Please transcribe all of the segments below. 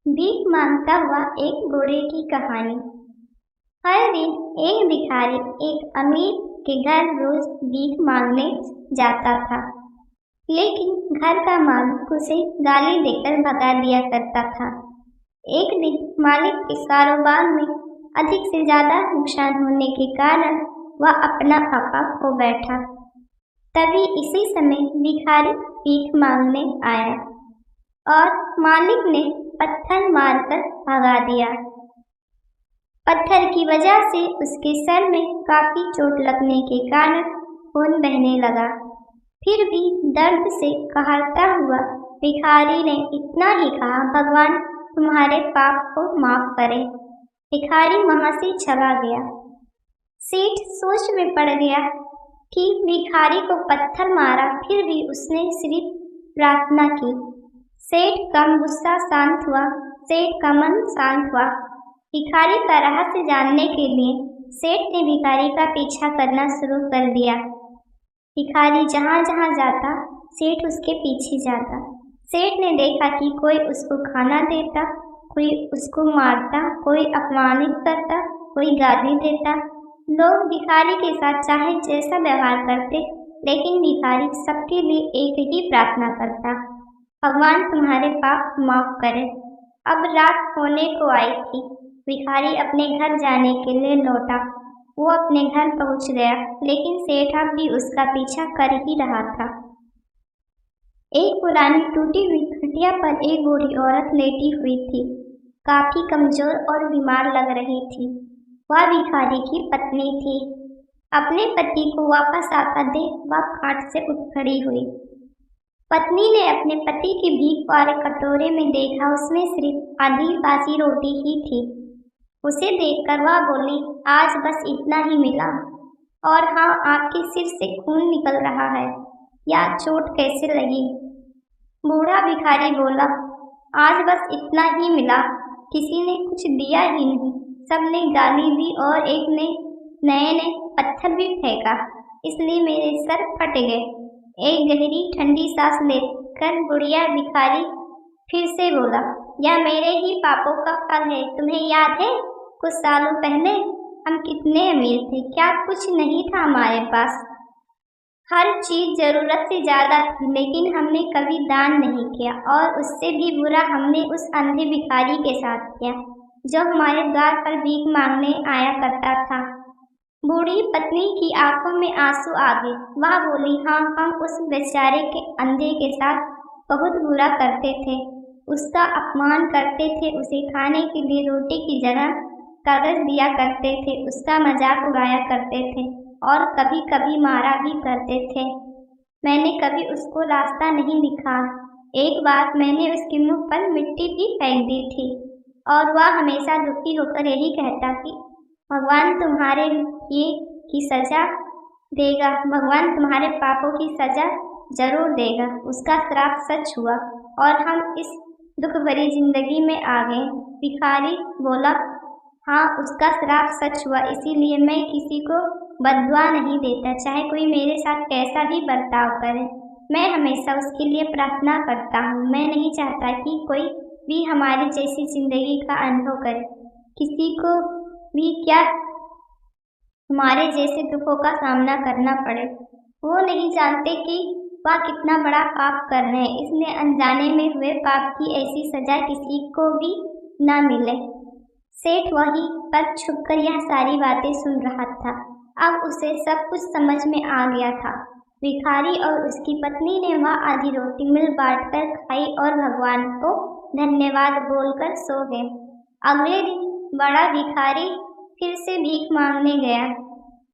भीख मांगता हुआ एक बूढ़े की कहानी। हर दिन एक भिखारी एक अमीर के घर रोज भीख मांगने जाता था, लेकिन घर का मालिक उसे गाली देकर भगा दिया करता था। एक दिन मालिक के कारोबार में अधिक से ज्यादा नुकसान होने के कारण वह अपना आपा खो बैठा। तभी इसी समय भिखारी भीख मांगने आया और मालिक ने पत्थर मारकर भगा दिया। पत्थर की वजह से उसके सर में काफी चोट लगने के कारण खून बहने लगा। फिर भी दर्द से कहरता हुआ भिखारी ने इतना ही कहा, भगवान तुम्हारे पाप को माफ करे। भिखारी वहां से चला गया। सेठ सोच में पड़ गया कि भिखारी को पत्थर मारा, फिर भी उसने सिर्फ प्रार्थना की। सेठ का गुस्सा शांत हुआ, सेठ का मन शांत हुआ। भिखारी का रहस्य जानने के लिए सेठ ने भिखारी का पीछा करना शुरू कर दिया। भिखारी जहाँ जहाँ जाता, सेठ उसके पीछे जाता। सेठ ने देखा कि कोई उसको खाना देता, कोई उसको मारता, कोई अपमानित करता, कोई गाली देता। लोग भिखारी के साथ चाहे जैसा व्यवहार करते, लेकिन भिखारी सबके लिए एक ही प्रार्थना करता, भगवान तुम्हारे पाप माफ करे। अब रात होने को आई थी। भिखारी अपने घर जाने के लिए लौटा। वो अपने घर पहुंच गया, लेकिन सेठ अब भी उसका पीछा कर ही रहा था। एक पुरानी टूटी हुई खटिया पर एक बूढ़ी औरत लेटी हुई थी, काफी कमजोर और बीमार लग रही थी। वह भिखारी की पत्नी थी। अपने पति को वापस आता देख वह खाट से उठ खड़ी हुई। पत्नी ने अपने पति के भीख वाले कटोरे में देखा, उसमें सिर्फ आधी बासी रोटी ही थी। उसे देखकर वह बोली, आज बस इतना ही मिला, और हाँ, आपके सिर से खून निकल रहा है, या चोट कैसे लगी? बूढ़ा भिखारी बोला, आज बस इतना ही मिला, किसी ने कुछ दिया ही नहीं, सबने गाली दी और एक ने नए ने पत्थर भी फेंका, इसलिए मेरे सर फट गए। एक गहरी ठंडी सांस लेकर बुढ़िया भिखारी फिर से बोला, यह मेरे ही पापों का फल है। तुम्हें याद है, कुछ सालों पहले हम कितने अमीर थे, क्या कुछ नहीं था हमारे पास। हर चीज जरूरत से ज्यादा थी, लेकिन हमने कभी दान नहीं किया, और उससे भी बुरा हमने उस अंधे भिखारी के साथ किया, जो हमारे द्वार पर भीख मांगने आया करता था। बूढ़ी पत्नी की आंखों में आंसू आ गए। वह बोली, हाँ, हम उस बेचारे के अंधे के साथ बहुत बुरा करते थे, उसका अपमान करते थे, उसे खाने के लिए रोटी की जगह कागज दिया करते थे, उसका मजाक उड़ाया करते थे, और कभी कभी मारा भी करते थे। मैंने कभी उसको रास्ता नहीं दिखा। एक बार मैंने उसके मुंह पर मिट्टी भी फेंक दी थी, और वह हमेशा दुखी होकर यही कहता कि भगवान तुम्हारे ये की सजा देगा, भगवान तुम्हारे पापों की सजा जरूर देगा। उसका श्राप सच हुआ और हम इस दुख भरी जिंदगी में आ गए। भिखारी बोला, हाँ, उसका श्राप सच हुआ, इसीलिए मैं किसी को बद्दुआ नहीं देता, चाहे कोई मेरे साथ कैसा भी बर्ताव करे। मैं हमेशा उसके लिए प्रार्थना करता हूँ। मैं नहीं चाहता कि कोई भी हमारी जैसी जिंदगी का अनुभव करे, किसी को भी क्या हमारे जैसे दुखों का सामना करना पड़े। वो नहीं जानते कि वह कितना बड़ा पाप कर रहे हैं, इसलिए अनजाने में हुए पाप की ऐसी सजा किसी को भी न मिले। सेठ वहीं पर छुपकर यह सारी बातें सुन रहा था। अब उसे सब कुछ समझ में आ गया था। भिखारी और उसकी पत्नी ने वह आधी रोटी मिल बांटकर खाई और भगवान को धन्यवाद बोलकर सो गए। अगले दिन बड़ा भिखारी फिर से भीख मांगने गया।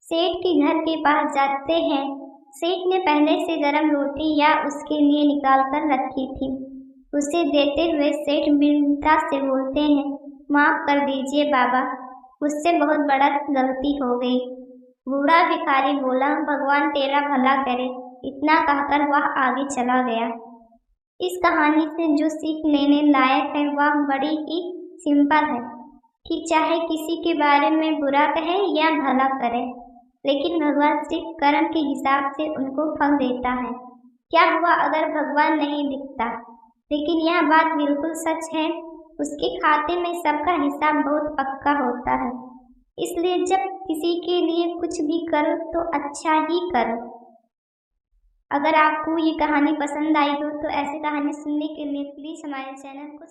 सेठ के घर के पास जाते हैं। सेठ ने पहले से गरम रोटी या उसके लिए निकाल कर रखी थी। उसे देते हुए सेठ विनम्रता से बोलते हैं, माफ कर दीजिए बाबा, मुझसे बहुत बड़ा गलती हो गई। बूढ़ा भिखारी बोला, भगवान तेरा भला करे। इतना कहकर वह आगे चला गया। इस कहानी से जो सीख लेने लायक है वह बड़ी ही सिंपल है कि चाहे किसी के बारे में बुरा कहे या भला करे, लेकिन भगवान सिर्फ कर्म के हिसाब से उनको फल देता है। क्या हुआ अगर भगवान नहीं दिखता? लेकिन यह बात बिल्कुल सच है, उसके खाते में सबका हिसाब बहुत पक्का होता है। इसलिए जब किसी के लिए कुछ भी करो तो अच्छा ही करो। अगर आपको ये कहानी पसंद आई हो तो ऐसी कहानी सुनने के लिए प्लीज़ हमारे चैनल को